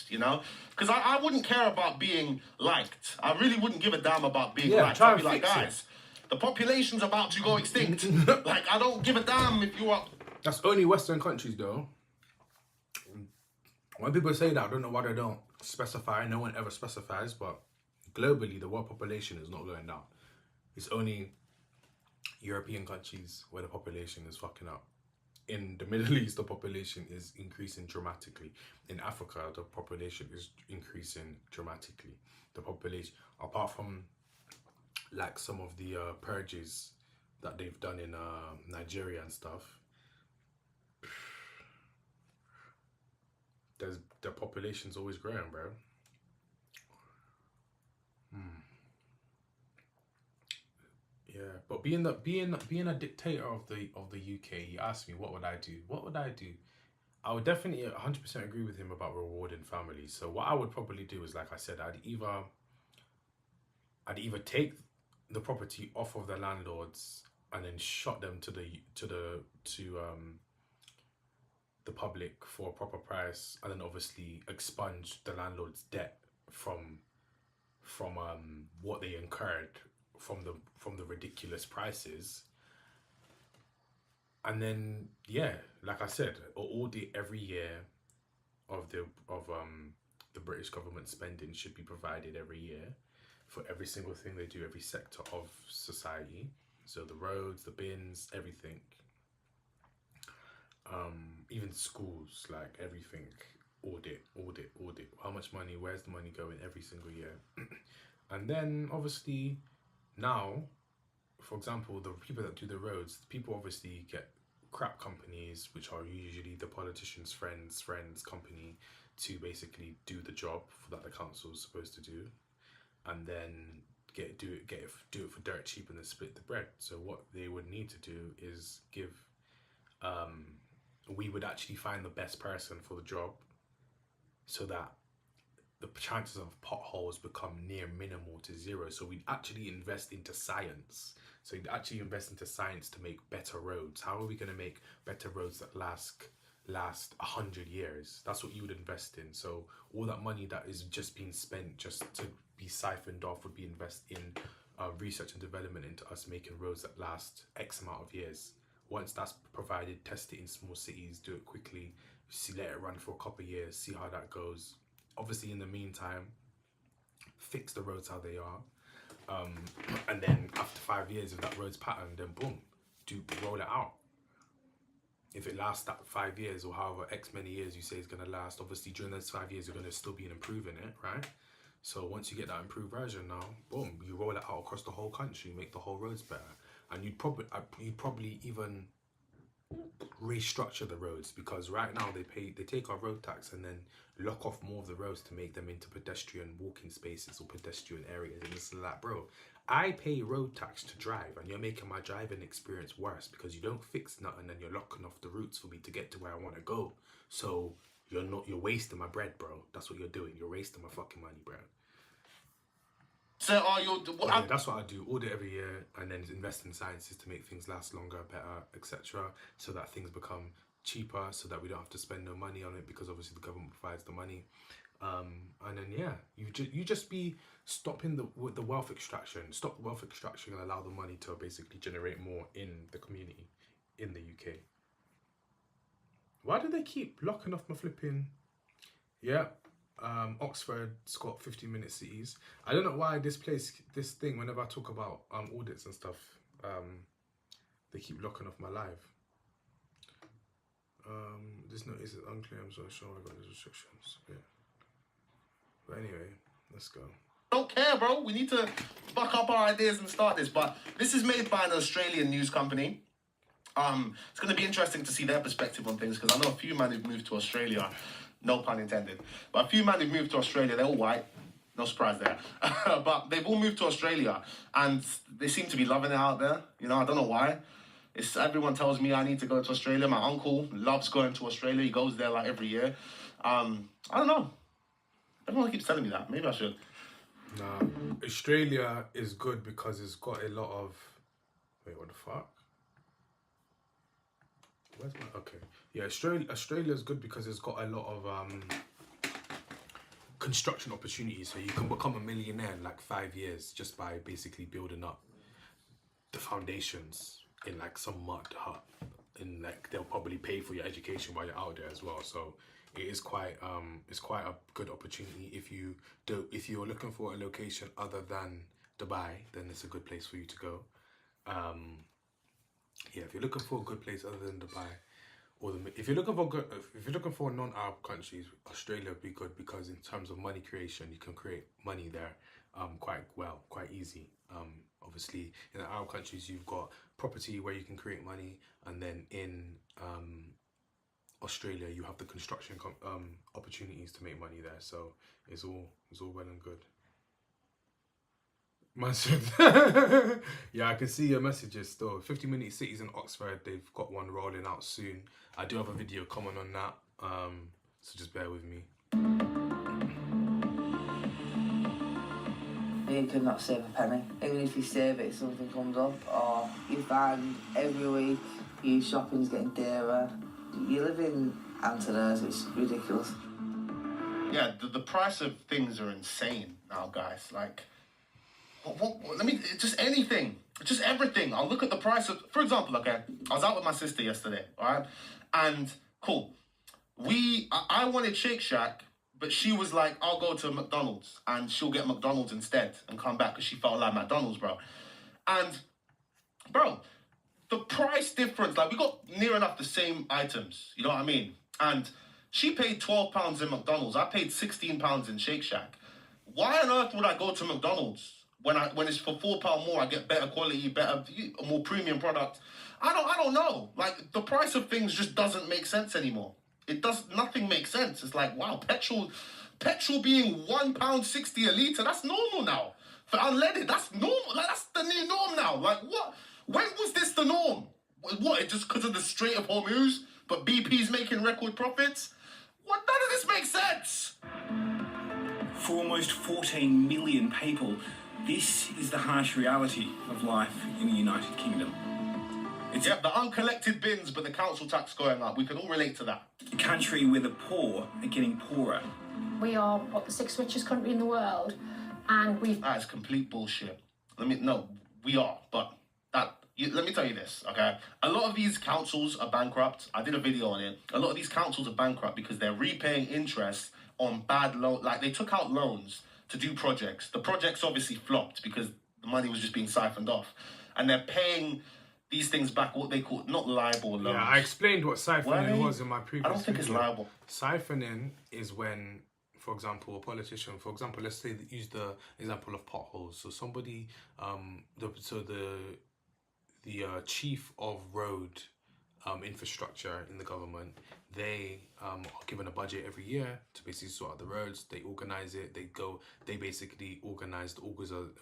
you know? Because I wouldn't care about being liked. I really wouldn't give a damn about being liked. try I'd be and like, fix it. guys, the population's about to go extinct. Like, I don't give a damn if you are... That's only Western countries, though. When people say that, I don't know why they don't specify. No one ever specifies, but globally, the world population is not going down. It's only European countries where the population is fucking up. In the Middle East, the population is increasing dramatically. In Africa, the population is increasing dramatically. The population, apart from like some of the purges that they've done in Nigeria and stuff, the population's always growing, bro. Yeah, but being a dictator of the UK, he asked me what would I do? What would I do? I would definitely 100% agree with him about rewarding families. So what I would probably do is, like I said, I'd either take the property off of the landlords and then shot them to the public for a proper price, and then obviously expunge the landlord's debt from what they incurred from the ridiculous prices. And then, yeah, like I said, an audit every year of the British government spending should be provided every year for every single thing they do, every sector of society. So the roads, the bins, everything. Even schools, like everything, audit. How much money, where's the money going every single year? And then obviously now, for example, the people that do the roads, people obviously get crap companies, which are usually the politician's friends company, to basically do the job that the council is supposed to do, and then do it for dirt cheap and then split the bread. So what they would need to do is give, we would actually find the best person for the job, so that the chances of potholes become near minimal to zero. So we'd actually invest into science. So you'd actually invest into science to make better roads. How are we going to make better roads that last 100 years? That's what you would invest in. So all that money that is just being spent just to be siphoned off would be invested in research and development into us making roads that last X amount of years. Once that's provided, test it in small cities, do it quickly, let it run for a couple of years, see how that goes. Obviously, in the meantime, fix the roads how they are. And then after 5 years, if that road's patterned, then boom, roll it out. If it lasts that 5 years or however X many years you say it's going to last, obviously during those 5 years, you're going to still be improving it, right? So once you get that improved version now, boom, you roll it out across the whole country, make the whole roads better. And you'd probably even restructure the roads, because right now they take our road tax and then lock off more of the roads to make them into pedestrian walking spaces or pedestrian areas. And it's like, bro, I pay road tax to drive, and you're making my driving experience worse because you don't fix nothing and you're locking off the routes for me to get to where I want to go. So you're wasting my bread, bro. That's what you're doing. You're wasting my fucking money, bro. So yeah, that's what I do. Audit every year, and then invest in sciences to make things last longer, better, etc. So that things become cheaper, so that we don't have to spend no money on it, because obviously the government provides the money. And then yeah, you just be stopping the wealth extraction. Stop the wealth extraction and allow the money to basically generate more in the community in the UK. Why do they keep locking off my flipping? Yeah. Oxford's got 15-minute cities. I don't know why this thing, whenever I talk about audits and stuff, they keep locking off my live. This note is unclear. I'm so sure I got these restrictions. Yeah. But anyway, let's go. Don't care, bro. We need to buck up our ideas and start this. But this is made by an Australian news company. It's going to be interesting to see their perspective on things, because I know a few men who've moved to Australia. No pun intended. But a few men who've moved to Australia, they're all white. No surprise there. But they've all moved to Australia, and they seem to be loving it out there. You know, I don't know why. Everyone tells me I need to go to Australia. My uncle loves going to Australia. He goes there like every year. I don't know. Everyone keeps telling me that. Maybe I should. Nah, Australia is good because it's got a lot of... Wait, what the fuck? Where's my... Okay. Yeah, Australia is good because it's got a lot of construction opportunities, so you can become a millionaire in like 5 years just by basically building up the foundations in like some mud hut, and like they'll probably pay for your education while you're out there as well. So it is quite it's quite a good opportunity. If you're looking for a location other than Dubai, then it's a good place for you to go. Yeah, if you're looking for a good place other than Dubai, or if you're looking for non-Arab countries, Australia would be good, because in terms of money creation, you can create money there quite easy. Obviously, in the Arab countries, you've got property where you can create money, and then in Australia, you have the construction opportunities to make money there. So it's all well and good. Man said, yeah, I can see your messages still. 50-minute cities in Oxford, they've got one rolling out soon. I do have a video coming on that, so just bear with me. You could not save a penny. Even if you save it, something comes up, or you find every week your shopping's getting dearer. You live in Antonas, it's ridiculous. Yeah, the price of things are insane now, guys. Like, just anything, just everything. I'll look at the price of, for example, okay, I was out with my sister yesterday, all right? And cool, I wanted Shake Shack, but she was like, I'll go to McDonald's, and she'll get McDonald's instead and come back because she felt like McDonald's, bro. And, bro, the price difference, like, we got near enough the same items, you know what I mean? And she paid £12 in McDonald's, I paid £16 in Shake Shack. Why on earth would I go to McDonald's when it's for £4 more? I get better quality, more premium product. I don't know. Like, the price of things just doesn't make sense anymore. Nothing makes sense. It's like, wow, petrol being £1.60 a litre, that's normal now. For unleaded, that's normal. Like, that's the new norm now. Like, what? When was this the norm? What, just because of the Strait of Hormuz, but BP's making record profits? What? None of this makes sense. For almost 14 million people, this is the harsh reality of life in the United Kingdom. It's the uncollected bins, but the council tax going up. We can all relate to that. a country where the poor are getting poorer. We are, what, the 6th richest country in the world, and we've... That is complete bullshit. We are, but let me tell you this, okay? A lot of these councils are bankrupt. I did a video on it. A lot of these councils are bankrupt because they're repaying interest on bad loans. Like, they took out loans to do projects. The projects obviously flopped because the money was just being siphoned off. And they're paying these things back, what they call, not liable loans. Yeah, I explained what siphoning was in my previous I don't think video. it's liable. Siphoning is when, for example, a politician, let's say, use the example of potholes. So somebody, the chief of road infrastructure in the government, they are given a budget every year to basically sort out the roads. They organize it. They basically organize the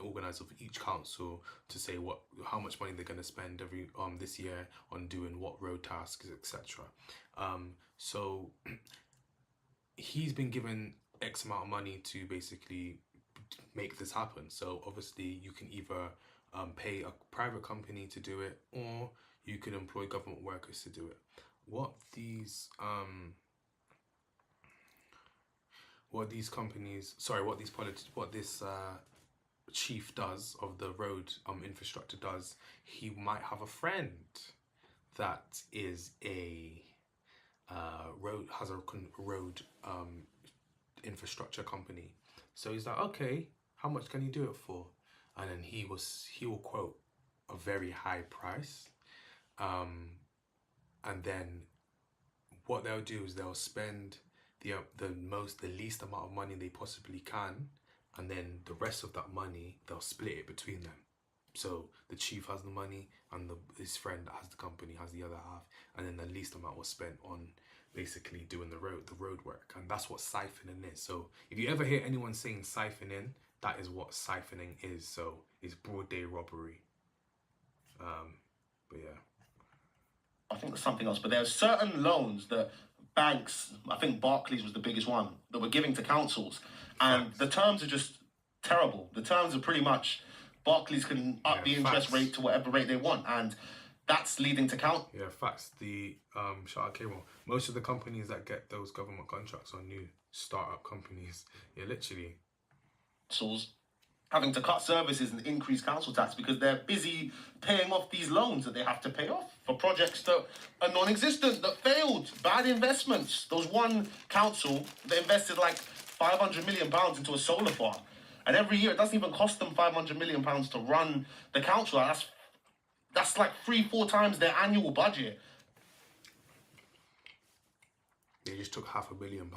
organizer of each council to say how much money they're going to spend every this year on doing what road tasks, etc. So he's been given X amount of money to basically make this happen. So obviously you can either pay a private company to do it, or you can employ government workers to do it. What this chief does of the road infrastructure does, he might have a friend that is a road infrastructure company. So he's like, okay, how much can you do it for? And then he will quote a very high price. And then what they'll do is they'll spend the least amount of money they possibly can, and then the rest of that money they'll split it between them. So the chief has the money, and his friend that has the company has the other half, and then the least amount was spent on basically doing the road work. And that's what siphoning is. So if you ever hear anyone saying siphoning, that is what siphoning is. So it's broad day robbery. But yeah, I think there's something else, but there's certain loans that banks, I think Barclays was the biggest one, that were giving to councils, and the terms are just terrible. The terms are pretty much, Barclays can up the interest rate to whatever rate they want, and that's leading to facts. The shout out K1. Most of the companies that get those government contracts are new. startup companies. Yeah, literally. councils having to cut services and increase council tax because they're busy paying off these loans that they have to pay off for projects that are non-existent, that failed, bad investments. There was one council that invested like £500 million into a solar farm, and every year it doesn't even cost them £500 million to run the council. That's like 3-4 times their annual budget. They just took £500 million.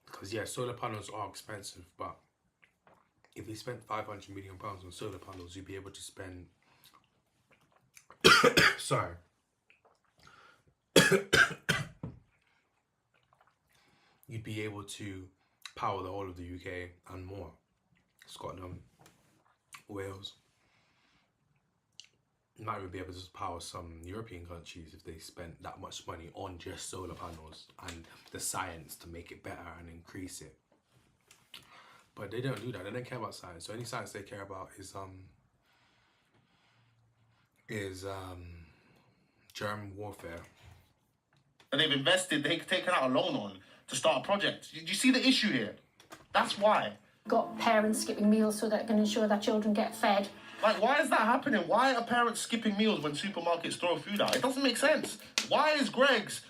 Because yeah, solar panels are expensive, but if you spent £500 million on solar panels, you'd be able to spend sorry. You'd be able to power the whole of the UK and more. Scotland, Wales. You might even be able to power some European countries if they spent that much money on just solar panels and the science to make it better and increase it. But they don't do that. They don't care about science. So any science they care about is germ warfare. And they've invested, they've taken out a loan on to start a project. Do you see the issue here? That's why. Got parents skipping meals so that can ensure that children get fed. Like, why is that happening? Why are parents skipping meals when supermarkets throw food out? It doesn't make sense. Why is Greggs,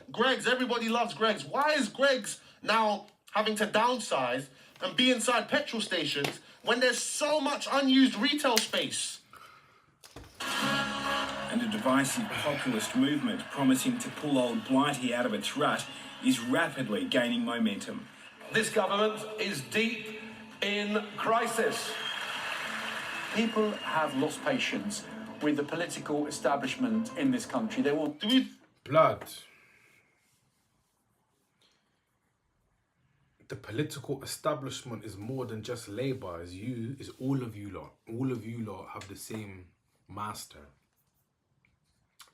everybody loves Greggs. Why is Greggs now having to downsize and be inside petrol stations when there's so much unused retail space? And a divisive populist movement promising to pull old Blighty out of its rut is rapidly gaining momentum. This government is deep in crisis. People have lost patience with the political establishment in this country. They will... Blood. The political establishment is more than just Labour. Is all of you lot. All of you lot have the same master.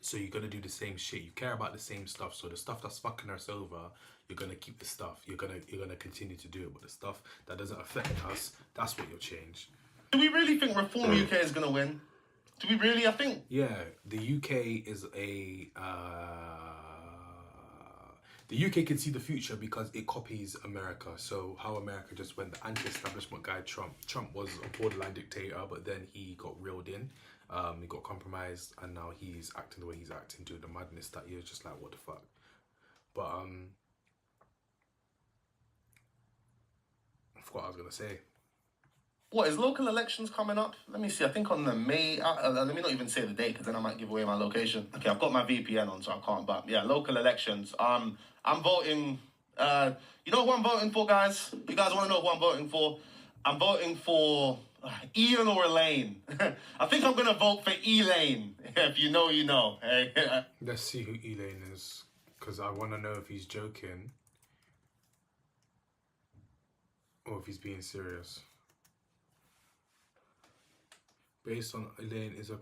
So you're gonna do the same shit. You care about the same stuff. So the stuff that's fucking us over, you're gonna keep the stuff. You're gonna continue to do it. But the stuff that doesn't affect us, that's what you'll change. Do we really think Reform UK is going to win? Do we really? I think... Yeah, the UK is a... the UK can see the future because it copies America. So how America just went, the anti-establishment guy, Trump was a borderline dictator, but then he got reeled in. He got compromised, and now he's acting the way he's acting, doing the madness that you're just like, what the fuck? But, I forgot what I was going to say. What, is local elections coming up? Let me see. I think on the May... let me not even say the date, because then I might give away my location. Okay, I've got my VPN on, so I can't. But yeah, local elections. I'm voting... you know who I'm voting for, guys? You guys want to know who I'm voting for? I'm voting for Ian or Elaine. I think I'm going to vote for Elaine. If you know, you know. Let's see who Elaine is, because I want to know if he's joking or if he's being serious. Based on Elaine is as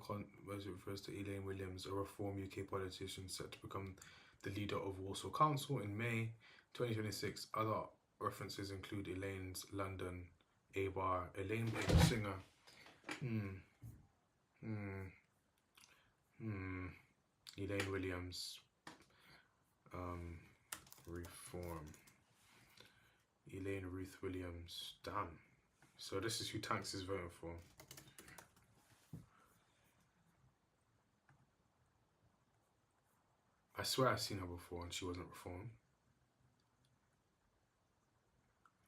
it refers to Elaine Williams, a Reform UK politician set to become the leader of Walsall Council in May 2026. Other references include Elaine's London A-Bar, Elaine played a singer. Elaine Williams, Reform. Elaine Ruth Williams, damn. So this is who Tanks is voting for. I swear I've seen her before and she wasn't Reform.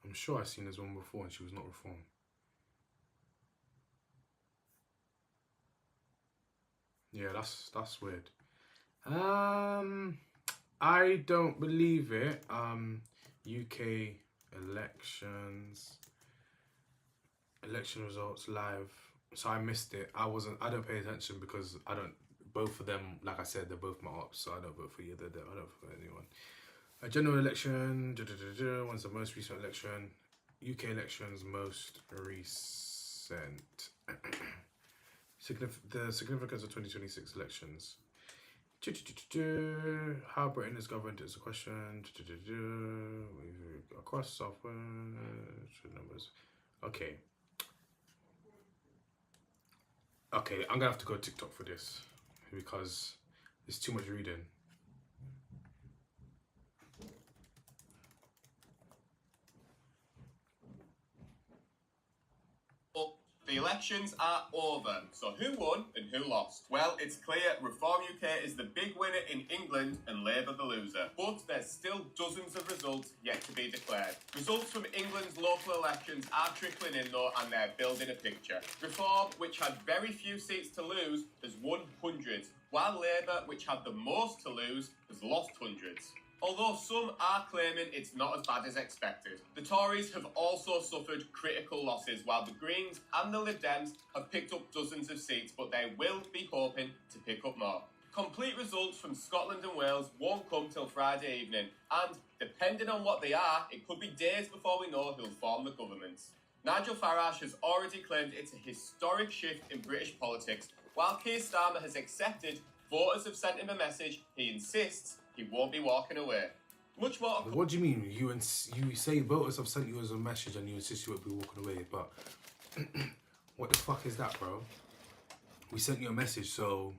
I'm sure I've seen this one before and she was not Reform. Yeah, that's weird. I don't believe it. UK elections. Election results live. So I missed it. I don't pay attention because both of them, like I said, they're both my ops, so I don't vote for either of them. I don't vote for anyone. A general election, when's the most recent election? UK elections, most recent. The significance of 2026 elections. How Britain is governed is a question. Across software, numbers. Okay. Okay, I'm gonna have to go TikTok for this, because it's too much reading. The elections are over, so who won and who lost? Well, it's clear Reform UK is the big winner in England and Labour the loser. But there's still dozens of results yet to be declared. Results from England's local elections are trickling in though, and they're building a picture. Reform, which had very few seats to lose, has won hundreds, while Labour, which had the most to lose, has lost hundreds. Although some are claiming it's not as bad as expected. The Tories have also suffered critical losses, while the Greens and the Lib Dems have picked up dozens of seats, but they will be hoping to pick up more. Complete results from Scotland and Wales won't come till Friday evening, and depending on what they are, it could be days before we know who'll form the government. Nigel Farage has already claimed it's a historic shift in British politics, while Keir Starmer has accepted voters have sent him a message he insists he won't be walking away. Much more. What do you mean? You say voters have sent you as a message and you insist you won't be walking away, but what the fuck is that, bro? We sent you a message, so